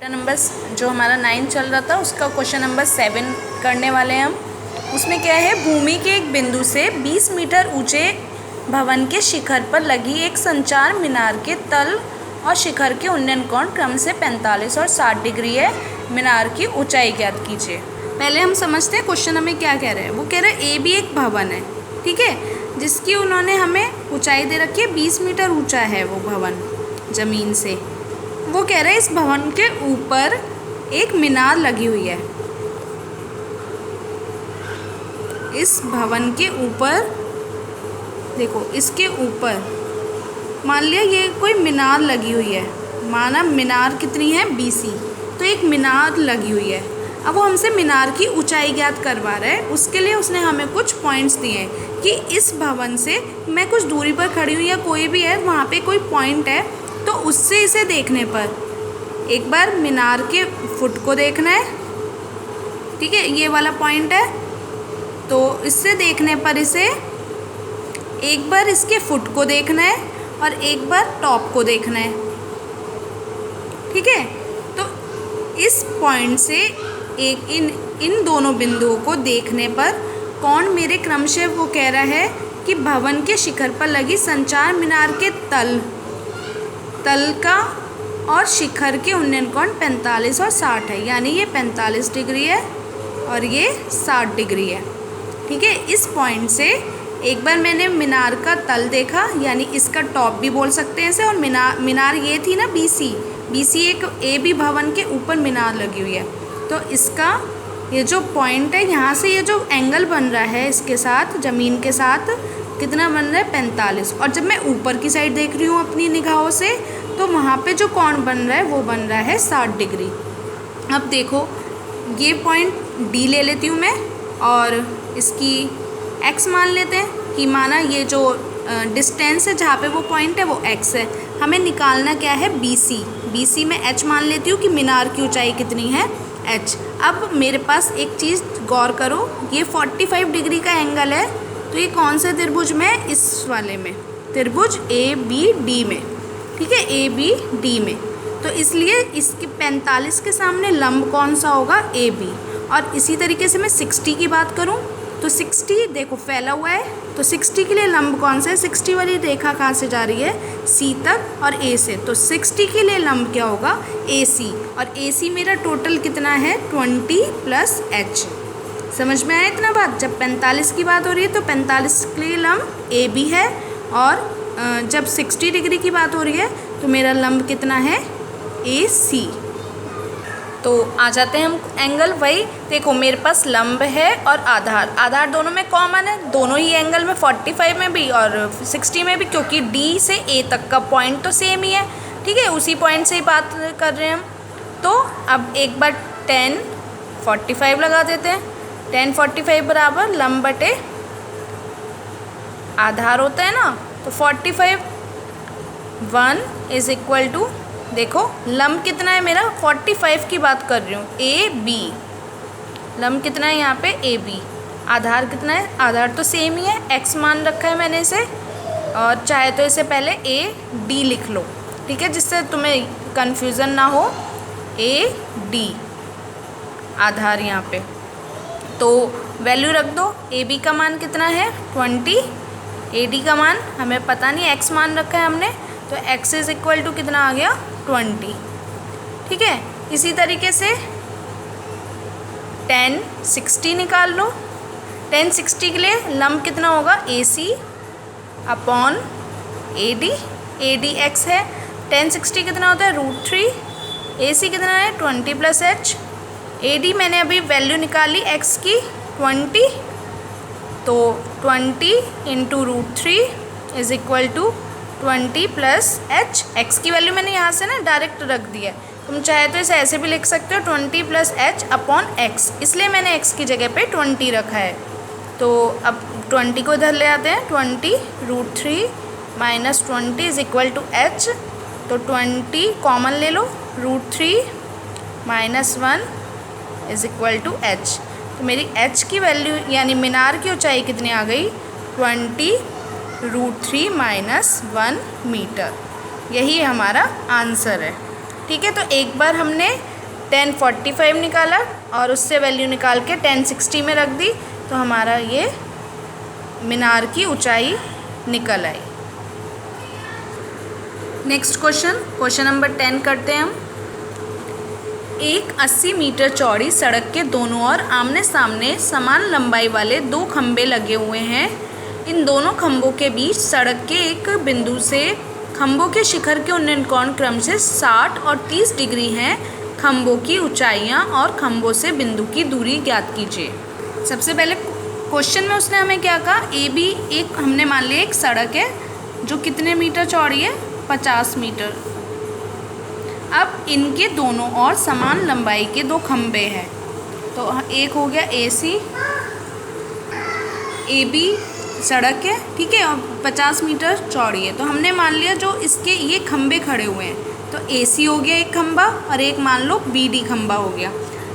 Number जो हमारा 9 चल रहा था उसका क्वेश्चन नंबर 7 करने वाले हैं हम। उसमें क्या है, भूमि के एक बिंदु से 20 मीटर ऊंचे भवन के शिखर पर लगी एक संचार मीनार के तल और शिखर के उन्नयन कोण क्रम से 45 और 60 डिग्री है। मीनार की ऊंचाई ज्ञात कीजिए। पहले हम समझते हैं क्वेश्चन हमें क्या कह रहा है। वो कह रहा है ए भी एक भवन है, ठीक है, जिसकी उन्होंने हमें ऊंचाई दे रखी है 20 मीटर ऊंचा है वो भवन ज़मीन से। वो कह रहे हैं इस भवन के ऊपर एक मीनार लगी हुई है। इस भवन के ऊपर देखो, इसके ऊपर मान लिया ये कोई मीनार लगी हुई है। माना मीनार कितनी है 20, तो एक मीनार लगी हुई है। अब वो हमसे मीनार की ऊंचाई ज्ञात करवा रहा है। उसके लिए उसने हमें कुछ पॉइंट्स दिए हैं कि इस भवन से मैं कुछ दूरी पर खड़ी हूँ या कोई भी है वहाँ पे कोई पॉइंट है, तो उससे इसे देखने पर एक बार मीनार के फुट को देखना है, ठीक है, ये वाला पॉइंट है। तो इससे देखने पर इसे एक बार इसके फुट को देखना है और एक बार टॉप को देखना है, ठीक है। तो इस पॉइंट से एक इन दोनों बिंदुओं को देखने पर कौन मेरे क्रमशः वो कह रहा है कि भवन के शिखर पर लगी संचार मीनार के तल का और शिखर के उन्नयन कोण 45 और 60 है। यानी ये 45 डिग्री है और ये 60 डिग्री है, ठीक है। इस पॉइंट से एक बार मैंने मीनार का तल देखा, यानी इसका टॉप भी बोल सकते हैं इसे। और मीनार ये थी ना BC एक ए बी भवन के ऊपर मीनार लगी हुई है। तो इसका ये जो पॉइंट है, यहाँ से ये जो एंगल बन रहा है इसके साथ, ज़मीन के साथ कितना बन रहा है 45। और जब मैं ऊपर की साइड देख रही हूँ अपनी निगाहों से, तो वहाँ पे जो कोण बन रहा है वो बन रहा है 60 डिग्री। अब देखो, ये पॉइंट डी ले लेती हूँ मैं और इसकी एक्स मान लेते हैं कि माना ये जो डिस्टेंस है जहाँ पे वो पॉइंट है वो एक्स है। हमें निकालना क्या है BC में एच मान लेती हूँ कि मीनार की ऊंचाई कितनी है एच। अब मेरे पास एक चीज़ गौर करो, ये 45 डिग्री का एंगल है, तो ये कौन से त्रिभुज में, इस वाले में, त्रिभुज ABD में, ठीक है, ABD में। तो इसलिए इसके 45 के सामने लंब कौन सा होगा AB। और इसी तरीके से मैं 60 की बात करूं तो 60 देखो फैला हुआ है, तो 60 के लिए लंब कौन सा है, 60 वाली रेखा कहाँ से जा रही है C तक और A से, तो 60 के लिए लंब क्या होगा AC। और AC मेरा टोटल कितना है 20 + H। समझ में आया इतना बात। जब 45 की बात हो रही है तो 45 के लिए लंब AB है, और जब 60 डिग्री की बात हो रही है तो मेरा लंब कितना है AC। तो आ जाते हैं हम एंगल। वही देखो, मेरे पास लंब है और आधार दोनों में कॉमन है, दोनों ही एंगल में 45 में भी और 60 में भी, क्योंकि D से A तक का पॉइंट तो सेम ही है, ठीक है, उसी पॉइंट से ही बात कर रहे हैं हम। तो अब एक बार 10 45 लगा देते हैं। 10 45 बराबर लंब बटे आधार होता है ना, तो 45 1 = देखो लंब कितना है मेरा 45 की बात कर रही हूँ AB। लंब कितना है यहाँ पे AB। आधार कितना है, आधार तो सेम ही है, x मान रखा है मैंने इसे, और चाहे तो इसे पहले AD लिख लो, ठीक है, जिससे तुम्हें कंफ्यूजन ना हो। AD आधार यहाँ पे, तो वैल्यू रख दो। AB का मान कितना है 20, AD का मान हमें पता नहीं, x मान रखा है हमने, तो x = कितना आ गया 20, ठीक है। इसी तरीके से 10 60 निकाल लो। 10 60 के लिए लंब कितना होगा AC / AD। AD x है, 10 60 कितना होता है √3, AC कितना है 20 + H। AD मैंने अभी वैल्यू निकाली x की 20, तो 20 × √3 = 20 + H। x की वैल्यू मैंने यहाँ से ना डायरेक्ट रख दिया है, तुम चाहे तो इसे ऐसे भी लिख सकते हो 20 + H / x, इसलिए मैंने x की जगह पे 20 रखा है। तो अब 20 को इधर ले आते हैं, 20 √3 - 20 = H। तो 20 कॉमन ले लो, √3 - 1 = H। तो मेरी H की वैल्यू यानी मीनार की ऊंचाई कितनी आ गई 20 √3 - 1 मीटर। यही हमारा आंसर है, ठीक है। तो एक बार हमने 1045 निकाला और उससे वैल्यू निकाल के 1060 में रख दी, तो हमारा ये मीनार की ऊंचाई निकल आई। नेक्स्ट क्वेश्चन नंबर 10 करते हैं हम। एक 80 मीटर चौड़ी सड़क के दोनों ओर आमने सामने समान लंबाई वाले 2 खंभे लगे हुए हैं। इन दोनों खंभों के बीच सड़क के एक बिंदु से खंभों के शिखर के उन्नयन कोण क्रम से 60 और 30 डिग्री हैं। खंभों की ऊंचाइयां और खंभों से बिंदु की दूरी ज्ञात कीजिए। सबसे पहले क्वेश्चन में उसने हमें क्या कहा, ए बी एक हमने मान लिया एक सड़क है जो कितने मीटर चौड़ी है, 50 मीटर। अब इनके दोनों ओर समान लंबाई के 2 खंभे हैं। तो एक हो गया ए सी, ए बी सड़क है, ठीक है, और 50 मीटर चौड़ी है। तो हमने मान लिया जो इसके ये खंभे खड़े हुए हैं, तो ए सी हो गया एक खंभा और एक मान लो बी डी खंभा हो गया।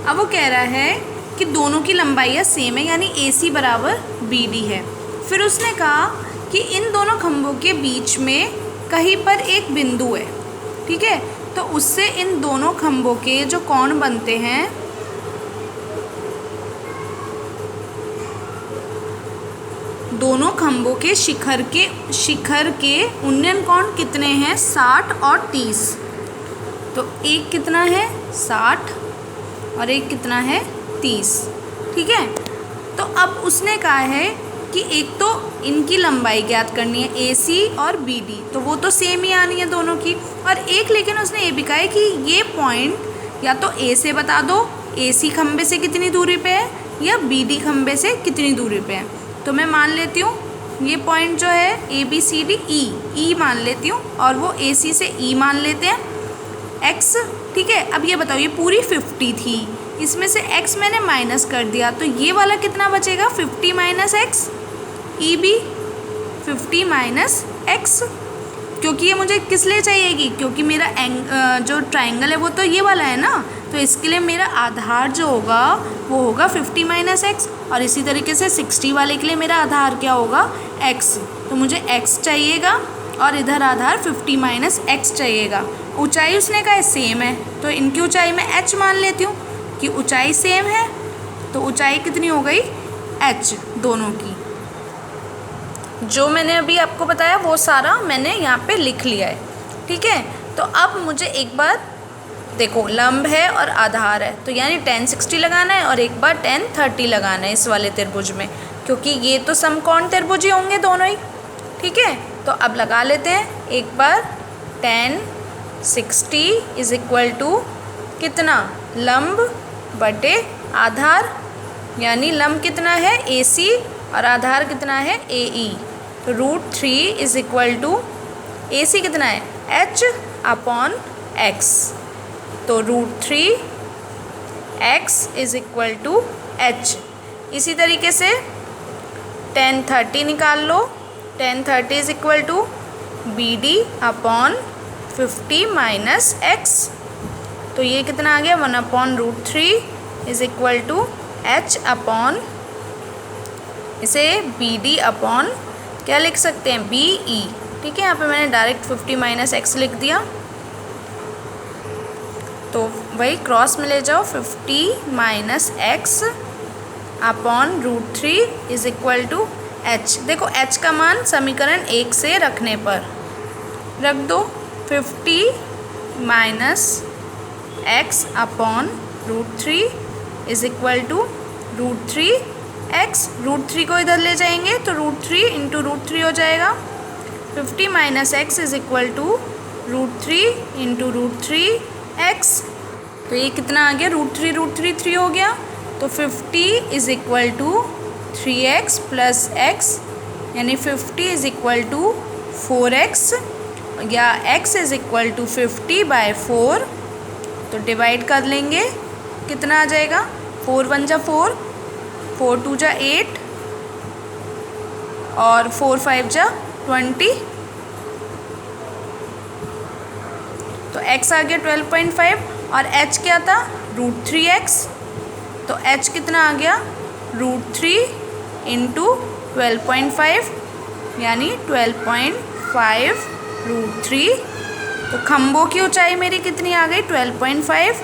अब वो कह रहा है कि दोनों की लंबाई सेम है, यानी ए सी बराबर बी डी है। फिर उसने कहा कि इन दोनों खंभों के बीच में कहीं पर एक बिंदु है, ठीक है, तो उससे इन दोनों खंभों के जो कोण बनते हैं दोनों खंभों के शिखर के उन्नयन कोण कितने हैं, 60 और 30। तो एक कितना है 60 और एक कितना है 30, ठीक है। तो अब उसने कहा है कि एक तो इनकी लंबाई ज्ञात करनी है ए सी और बी डी, तो वो तो सेम ही आनी है दोनों की। और एक लेकिन उसने ये भी कहा है कि ये पॉइंट या तो ए से बता दो ए सी खंभे से कितनी दूरी पे है या बी डी खंभे से कितनी दूरी पे है। तो मैं मान लेती हूँ ये पॉइंट जो है A B C D E मान लेती हूँ और वो ए सी से ई मान लेते हैं एक्स, ठीक है। अब ये बताओ ये पूरी 50 थी, इसमें से x मैंने माइनस कर दिया, तो ये वाला कितना बचेगा 50 minus x, E B 50 minus x, क्योंकि ये मुझे किस लिए चाहिएगी, क्योंकि मेरा जो ट्राइंगल है वो तो ये वाला है ना, तो इसके लिए मेरा आधार जो होगा वो होगा 50 माइनस एक्स। और इसी तरीके से 60 वाले के लिए मेरा आधार क्या होगा x, तो मुझे x चाहिएगा और इधर आधार 50 माइनस एक्स चाहिएगा। ऊंचाई उसने कहा सेम है, तो इनकी ऊंचाई मैं h मान लेती हूँ कि ऊंचाई सेम है, तो ऊंचाई कितनी हो गई h दोनों की। जो मैंने अभी आपको बताया वो सारा मैंने यहाँ पे लिख लिया है, ठीक है। तो अब मुझे एक बार देखो लंब है और आधार है, तो यानी 1060 लगाना है और एक बार 1030 लगाना है इस वाले त्रिभुज में, क्योंकि ये तो समकोण त्रिभुज ही होंगे दोनों ही, ठीक है। तो अब लगा लेते हैं एक बार 1060 इज इक्वल टू कितना लंब बटे आधार, यानी लंब कितना है ए सी और आधार कितना है ए ई, तो √3 is equal to A C कितना है h अपॉन x, तो √3 x is equal to h। इसी तरीके से 1030 निकाल लो, 1030 is equal to B D upon 50 minus x, तो ये कितना आ गया 1/√3 is equal to h upon, इसे बी डी अपॉन क्या लिख सकते हैं बी ई, ठीक है। यहाँ पे मैंने डायरेक्ट 50 माइनस एक्स लिख दिया, तो वही क्रॉस में ले जाओ 50 minus x upon √3 is equal to h। देखो h का मान समीकरण 1 से रखने पर रख दो, 50 minus x upon √3 is equal to √3 x, √3 को इधर ले जाएंगे तो √3 इंटू √3 हो जाएगा। 50 minus x is equal to √3 into √3 x, तो ये कितना आ गया √3 3 हो गया, तो 50 is equal to 3x plus x, यानी 50 इज इक्वल टू 4x, या x इज इक्वल टू 50/4, तो डिवाइड कर लेंगे कितना आ जाएगा 4 1 जा 4, 4 2 जा 8 और 4 5 जा 20, तो x आ गया 12.5 और h क्या था √3x, तो h कितना आ गया √3 इंटू 12.5 यानी 12.5 √3, तो खंभों की ऊंचाई मेरी कितनी आ गई 12.5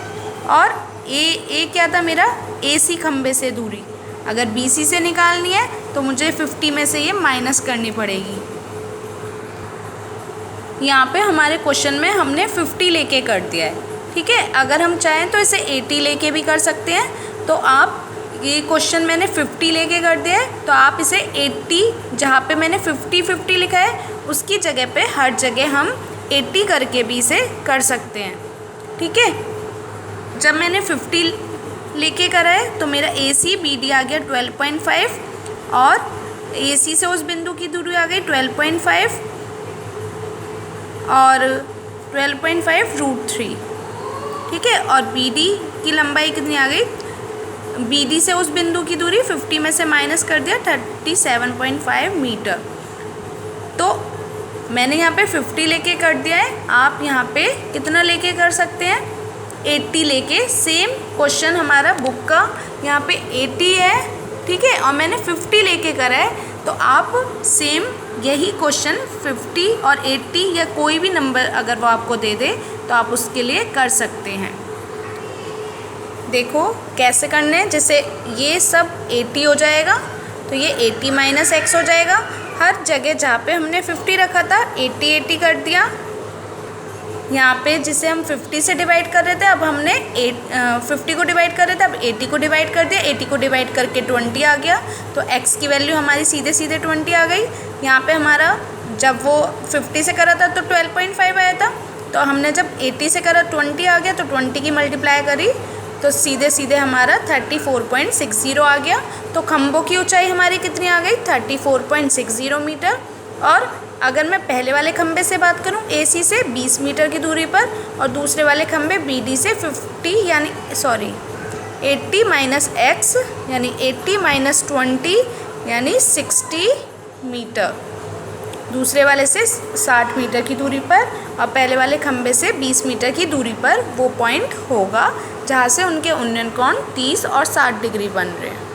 और ए क्या था मेरा, AC खंबे से दूरी। अगर BC से निकालनी है तो मुझे 50 में से ये माइनस करनी पड़ेगी। यहाँ पे हमारे क्वेश्चन में हमने 50 लेके कर दिया है, ठीक है। अगर हम चाहें तो इसे 80 लेके भी कर सकते हैं। तो आप ये क्वेश्चन मैंने 50 लेके कर दिया है, तो आप इसे 80, जहाँ पे मैंने 50 लिखा है उसकी जगह पे हर जगह हम 80 करके भी इसे कर सकते हैं, ठीक है। जब मैंने 50 लेके करा है तो मेरा AC BD आ गया 12.5 और AC से उस बिंदु की दूरी आ गई 12.5 और 12.5 √3, ठीक है। और BD की लंबाई कितनी आ गई, BD से उस बिंदु की दूरी 50 में से माइनस कर दिया 37.5 मीटर। तो मैंने यहाँ पे 50 लेके कर दिया है, आप यहाँ पे कितना लेके कर सकते हैं, 80 लेके। सेम क्वेश्चन हमारा बुक का यहाँ पे 80 है, ठीक है, और मैंने 50 लेके करा है। तो आप सेम यही क्वेश्चन 50 और 80 या कोई भी नंबर अगर वो आपको दे दे तो आप उसके लिए कर सकते हैं। देखो कैसे करने हैं, जैसे ये सब 80 हो जाएगा तो ये 80 माइनस x हो जाएगा। हर जगह जहाँ पे हमने 50 रखा था 80 कर दिया। यहाँ पे जिसे हम 50 से डिवाइड कर रहे थे, अब हमने 50 को डिवाइड कर रहे थे, अब 80 को डिवाइड कर दिया। 80 को डिवाइड करके 20 आ गया, तो x की वैल्यू हमारी सीधे सीधे 20 आ गई। यहाँ पे हमारा जब वो 50 से करा था तो 12.5 आया था, तो हमने जब 80 से करा 20 आ गया, तो 20 की मल्टीप्लाई करी तो सीधे सीधे हमारा 34.60 आ गया। तो खंभों की ऊंचाई हमारी कितनी आ गई, 34.60 मीटर। और अगर मैं पहले वाले खंभे से बात करूं AC से 20 मीटर की दूरी पर, और दूसरे वाले खंभे BD से 80 माइनस x यानी 80 माइनस 20 यानी 60 मीटर। दूसरे वाले से 60 मीटर की दूरी पर और पहले वाले खंभे से 20 मीटर की दूरी पर वो पॉइंट होगा जहाँ से उनके उन्नयन कोण 30 और 60 डिग्री बन रहे हैं।